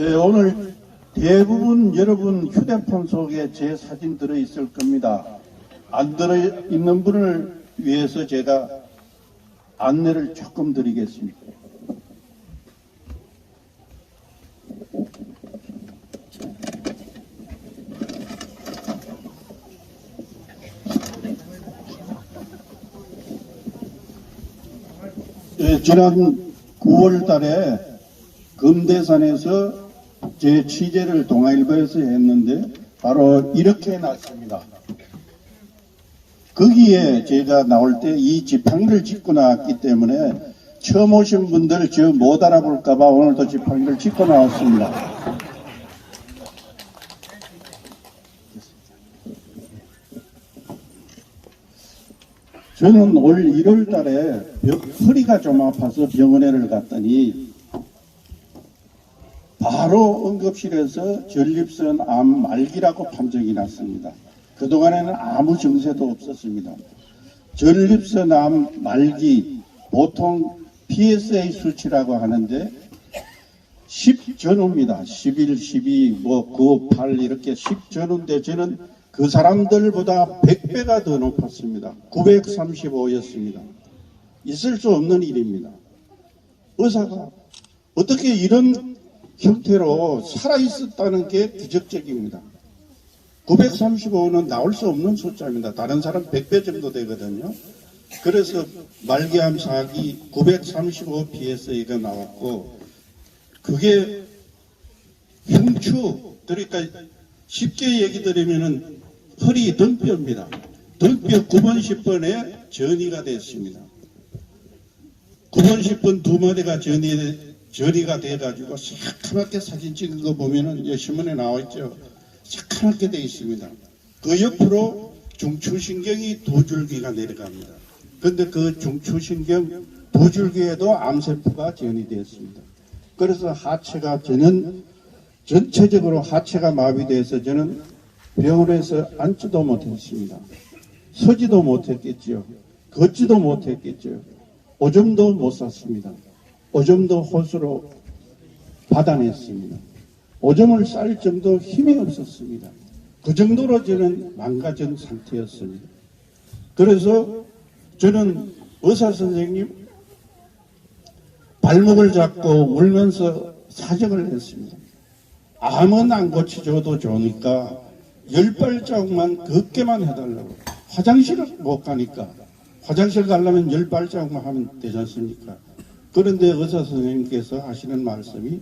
오늘 대부분 여러분 휴대폰 속에 제 사진 들어있을 겁니다. 안 들어있는 분을 위해서 제가 안내를 조금 드리겠습니다. 지난 9월 달에 금대산에서 제 취재를 동아일보에서 했는데 바로 이렇게 났습니다. 거기에 제가 나올 때 이 지팡이를 짚고 나왔기 때문에 처음 오신 분들 저 못 알아볼까봐 오늘도 지팡이를 짚고 나왔습니다. 저는 올 1월 달에 허리가 좀 아파서 병원에를 갔더니 바로 응급실에서 전립선 암 말기라고 판정이 났습니다. 그동안에는 아무 증세도 없었습니다. 전립선 암 말기, 보통 PSA 수치라고 하는데 10 전후입니다. 11, 12, 9, 8 이렇게 10 전후인데 저는 그 사람들보다 100배가 더 높았습니다. 935였습니다. 있을 수 없는 일입니다. 의사가 어떻게 이런 형태로 살아있었다는 게 기적적입니다. 935는 나올 수 없는 숫자입니다. 다른 사람 100배 정도 되거든요. 그래서 말기암 4기 935 PSA가 나왔고 그게 흉추, 그러니까 쉽게 얘기 드리면은 허리 등뼈입니다. 등뼈 9번 10번에 전이가 됐습니다. 9번 10번 두 마디가 전이가 돼가지고 새카맣게 사진 찍은 거 보면은 신문에 나와있죠. 새카맣게 돼 있습니다. 그 옆으로 중추신경이 두 줄기가 내려갑니다. 그런데 그 중추신경 두 줄기에도 암세포가 전이 되었습니다. 그래서 하체가 전체적으로 하체가 마비돼서 저는 병원에서 앉지도 못했습니다. 서지도 못했겠죠. 걷지도 못했겠죠. 오줌도 못 쌌습니다. 오줌도 홀수로 받아냈습니다. 오줌을 쌀 정도 힘이 없었습니다. 그 정도로 저는 망가진 상태였습니다. 그래서 저는 의사 선생님 발목을 잡고 울면서 사정을 했습니다. 암은 안 고쳐줘도 좋으니까 10발자국만 걷게만 해달라고. 화장실을 못 가니까 화장실 가려면 10발자국만 하면 되지 않습니까? 그런데 의사 선생님께서 하시는 말씀이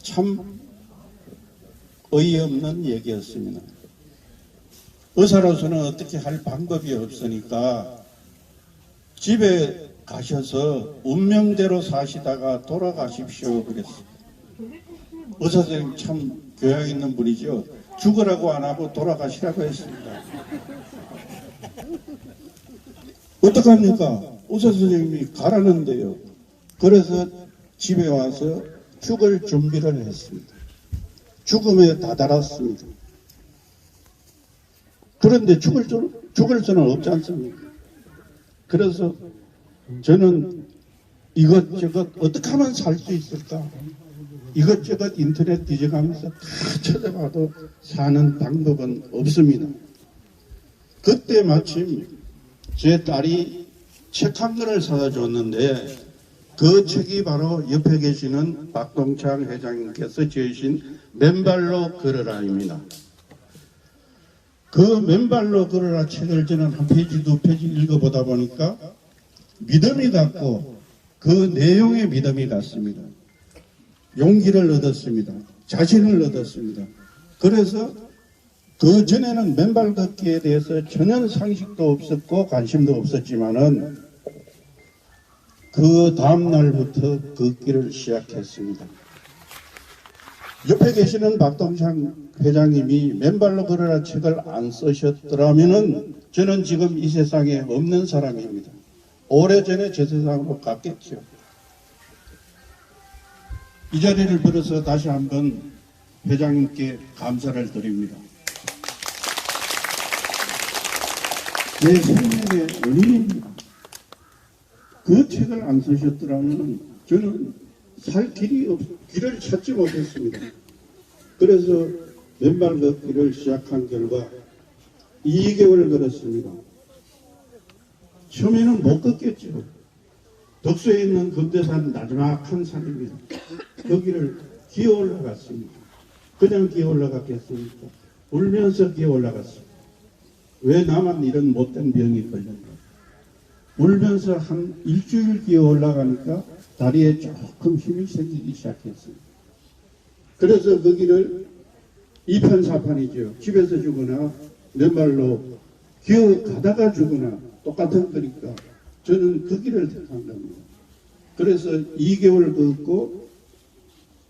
참 어이없는 얘기였습니다. 의사로서는 어떻게 할 방법이 없으니까 집에 가셔서 운명대로 사시다가 돌아가십시오 그랬어요. 의사 선생님 참 교양 있는 분이죠. 죽으라고 안 하고 돌아가시라고 했습니다. 어떡합니까? 의사 선생님이 가라는데요. 그래서 집에 와서 죽을 준비를 했습니다. 죽음에 다다랐습니다. 그런데 죽을 수는 없지 않습니까? 그래서 저는 이것저것 어떻게 하면 살 수 있을까? 이것저것 인터넷 뒤져가면서 다 찾아봐도 사는 방법은 없습니다. 그때 마침 제 딸이 책 한 권을 사다 줬는데 그 책이 바로 옆에 계시는 박동창 회장님께서 지으신 맨발로 걸어라입니다. 그 맨발로 걸어라 책을 저는 한 페이지 두 페이지 읽어보다 보니까 믿음이 갔고 그 내용에 믿음이 갔습니다. 용기를 얻었습니다. 자신을 얻었습니다. 그래서 그 전에는 맨발 걷기에 대해서 전혀 상식도 없었고 관심도 없었지만은 그 다음 날부터 걷기를 시작했습니다. 옆에 계시는 박동창 회장님이 맨발로 걸어라 책을 안 쓰셨더라면은 저는 지금 이 세상에 없는 사람입니다. 오래전에 저 세상으로 갔겠죠. 이 자리를 빌어서 다시 한번 회장님께 감사를 드립니다. 내 생명의 은인입니다. 그 책을 안 쓰셨더라면 저는 살 길을 찾지 못했습니다. 그래서 맨발 걷기를 시작한 결과 2개월 걸었습니다. 처음에는 못 걷겠죠. 덕수에 있는 금대산 나지막한 산입니다. 거기를 기어 올라갔습니다. 그냥 기어 올라갔겠습니까? 울면서 기어 올라갔습니다. 왜 나만 이런 못된 병이 걸렸나? 울면서 한 일주일 기어 올라가니까 다리에 조금 힘이 생기기 시작했습니다. 그래서 거기를 이편사판이죠. 집에서 주거나 맨발로 기어 가다가 주거나 똑같은 거니까 저는 그 길을 택한 겁니다. 그래서 2개월 걷고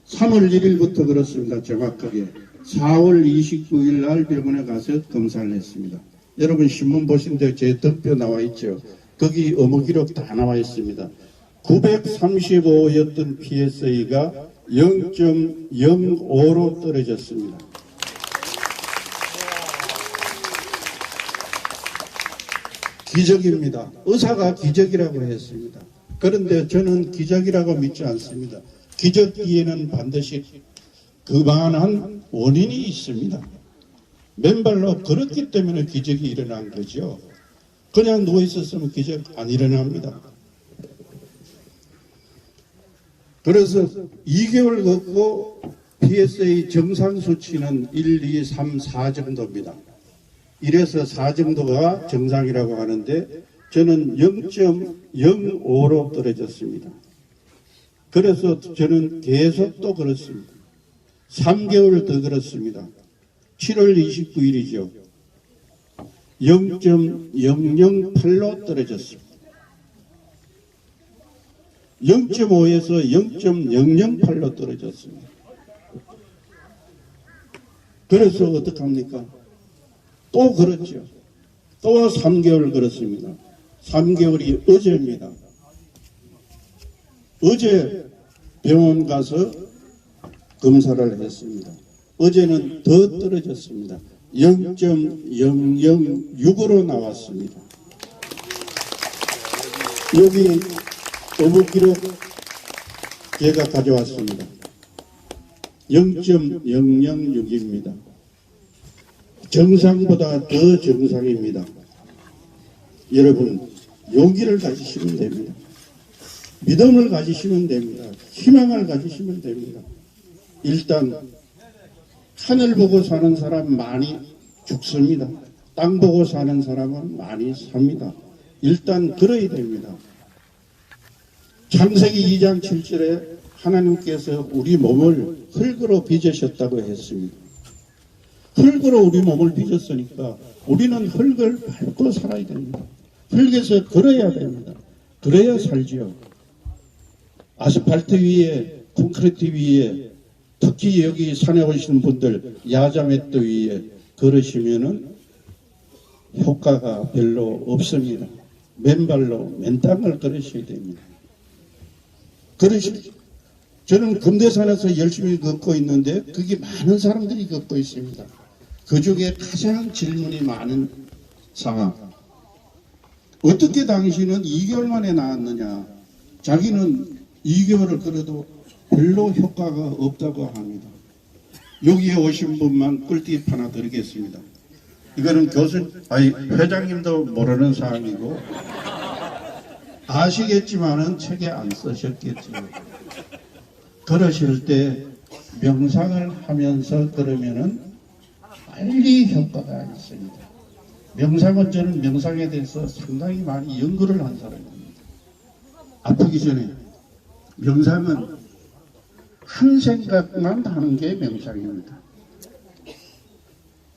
3월 1일부터 걸었습니다. 정확하게 4월 29일 날 병원에 가서 검사를 했습니다. 여러분 신문 보신데 제 덕표 나와 있죠. 거기 의무 기록 다 나와 있습니다. 935였던 PSA가 0.05로 떨어졌습니다. 기적입니다. 의사가 기적이라고 했습니다. 그런데 저는 기적이라고 믿지 않습니다. 기적기에는 반드시 그만한 원인이 있습니다. 맨발로 걸었기 때문에 기적이 일어난 거죠. 그냥 누워있었으면 기적 안 일어납니다. 그래서 2개월 걷고 PSA 정상 수치는 1, 2, 3, 4 정도입니다. 1에서 4 정도가 정상이라고 하는데 저는 0.05로 떨어졌습니다. 그래서 저는 계속 또 걸었습니다. 3개월 더 걸었습니다. 7월 29일이죠. 0.008로 떨어졌습니다. 0.5에서 0.008로 떨어졌습니다. 그래서 어떡합니까? 또 걸었죠. 또 3개월 걸었습니다. 3개월이 어제입니다. 어제 병원 가서 검사를 했습니다. 어제는 더 떨어졌습니다. 0.006으로 나왔습니다. 여기 의무 기록 제가 가져왔습니다. 0.006입니다. 정상보다 더 정상입니다. 여러분 용기를 가지시면 됩니다. 믿음을 가지시면 됩니다. 희망을 가지시면 됩니다. 일단 하늘 보고 사는 사람 많이 죽습니다. 땅 보고 사는 사람은 많이 삽니다. 일단 걸어야 됩니다. 창세기 2장 7절에 하나님께서 우리 몸을 흙으로 빚으셨다고 했습니다. 흙으로 우리 몸을 빚었으니까 우리는 흙을 밟고 살아야 됩니다. 흙에서 걸어야 됩니다. 그래야 살지요. 아스팔트 위에, 콘크리트 위에, 특히 여기 산에 오시는 분들 야자매트 위에 걸으시면은 효과가 별로 없습니다. 맨발로 맨땅을 걸으셔야 됩니다. 저는 금대산에서 열심히 걷고 있는데 그게 많은 사람들이 걷고 있습니다. 그 중에 가장 질문이 많은 상황. 어떻게 당신은 2개월 만에 나았느냐? 자기는 2개월을 걸어도 별로 효과가 없다고 합니다. 여기에 오신 분만 꿀팁 하나 드리겠습니다. 이거는 회장님도 모르는 사항이고 아시겠지만은 책에 안 쓰셨겠지요. 걸으실 때 명상을 하면서 걸으면은 빨리 효과가 있습니다. 명상은 저는 명상에 대해서 상당히 많이 연구를 한 사람입니다. 아프기 전에 명상은 한 생각만 하는 게 명상입니다.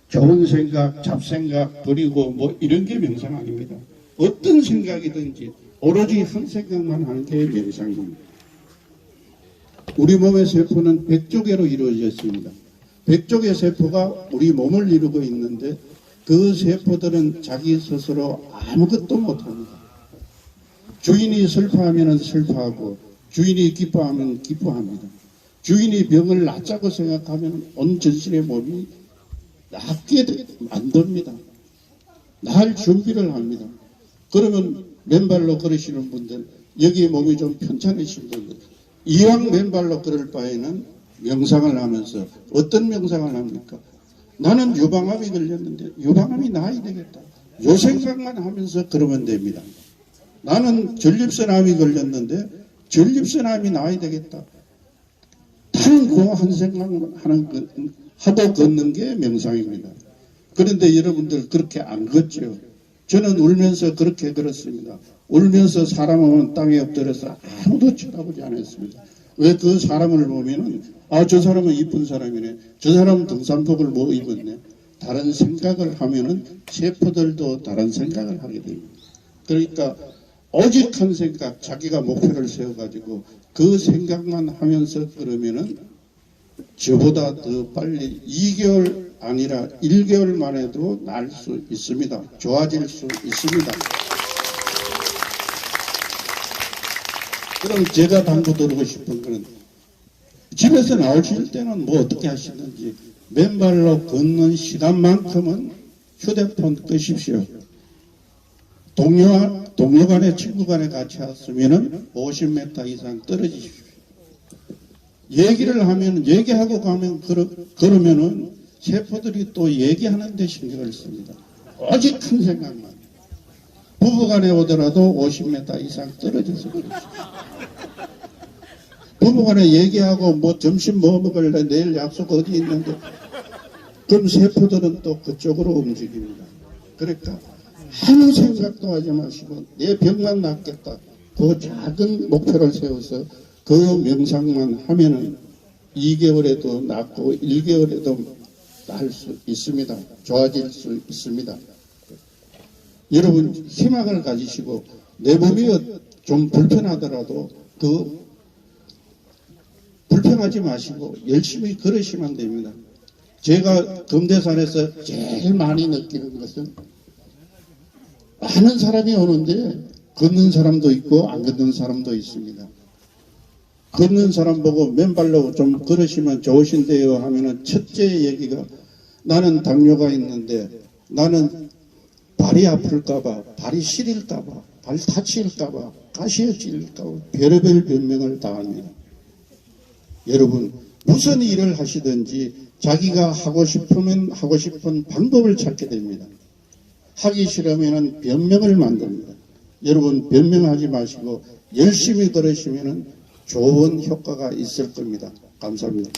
좋은 생각, 잡생각 버리고 뭐 이런 게 명상 아닙니다. 어떤 생각이든지 오로지 한 생각만 하는 게 명상입니다. 우리 몸의 세포는 100조개로 이루어졌습니다. 100조개 세포가 우리 몸을 이루고 있는데 그 세포들은 자기 스스로 아무것도 못합니다. 주인이 슬퍼하면 슬퍼하고 주인이 기뻐하면 기뻐합니다. 주인이 병을 낫자고 생각하면 온 전신의 몸이 낫게 만듭니다. 나을 준비를 합니다. 그러면 맨발로 걸으시는 분들, 여기 몸이 좀 편찮으신 분들, 이왕 맨발로 걸을 바에는 명상을 하면서 어떤 명상을 합니까? 나는 유방암이 걸렸는데 유방암이 나아야 되겠다. 요 생각만 하면서 그러면 됩니다. 나는 전립선암이 걸렸는데 전립선암이 나아야 되겠다. 단 그 한 생각만 하고 걷는 게 명상입니다. 그런데 여러분들 그렇게 안 걷죠. 저는 울면서 그렇게 걸었습니다. 울면서 사람은 땅에 엎드려서 아무도 쳐다보지 않았습니다. 왜 그 사람을 보면은 저 사람은 이쁜 사람이네. 저 사람은 등산복을 뭐 입었네. 다른 생각을 하면은 세포들도 다른 생각을 하게 됩니다. 그러니까 오직 한 생각, 자기가 목표를 세워가지고 그 생각만 하면서 그러면은 저보다 더 빨리 2개월 아니라 1개월 만에도 날 수 있습니다. 좋아질 수 있습니다. 그럼 제가 당부드리고 싶은 것은 집에서 나오실 때는 뭐 어떻게 하시는지 맨발로 걷는 시간만큼은 휴대폰 끄십시오. 동료 간에 친구 간에 같이 왔으면 50m 이상 떨어지십시오. 얘기를 하면 얘기하고 가면 그러면은 세포들이 또 얘기하는 데 신경을 씁니다. 오직 한 생각만. 부부간에 오더라도 50m 이상 떨어져서 그렇습니다. 부부간에 얘기하고 뭐 점심 뭐 먹을래 내일 약속 어디 있는데 그럼 세포들은 또 그쪽으로 움직입니다. 그러니까 아무 생각도 하지 마시고 내 병만 낫겠다. 그 작은 목표를 세워서 그 명상만 하면은 2개월에도 낫고 1개월에도 날 수 있습니다. 좋아질 수 있습니다. 여러분 희망을 가지시고 내 몸이 좀 불편하더라도 불평하지 마시고 열심히 걸으시면 됩니다. 제가 금대산에서 제일 많이 느끼는 것은 많은 사람이 오는데 걷는 사람도 있고 안 걷는 사람도 있습니다. 걷는 사람 보고 맨발로 좀 걸으시면 좋으신데요 하면은 첫째 얘기가 나는 당뇨가 있는데 나는 발이 아플까봐 발이 시릴까봐 발 다칠까봐 가시에 찔릴까봐 별의별 변명을 다 합니다. 여러분 무슨 일을 하시든지 자기가 하고 싶으면 하고 싶은 방법을 찾게 됩니다. 하기 싫으면 변명을 만듭니다. 여러분 변명하지 마시고 열심히 걸으시면 좋은 효과가 있을 겁니다. 감사합니다.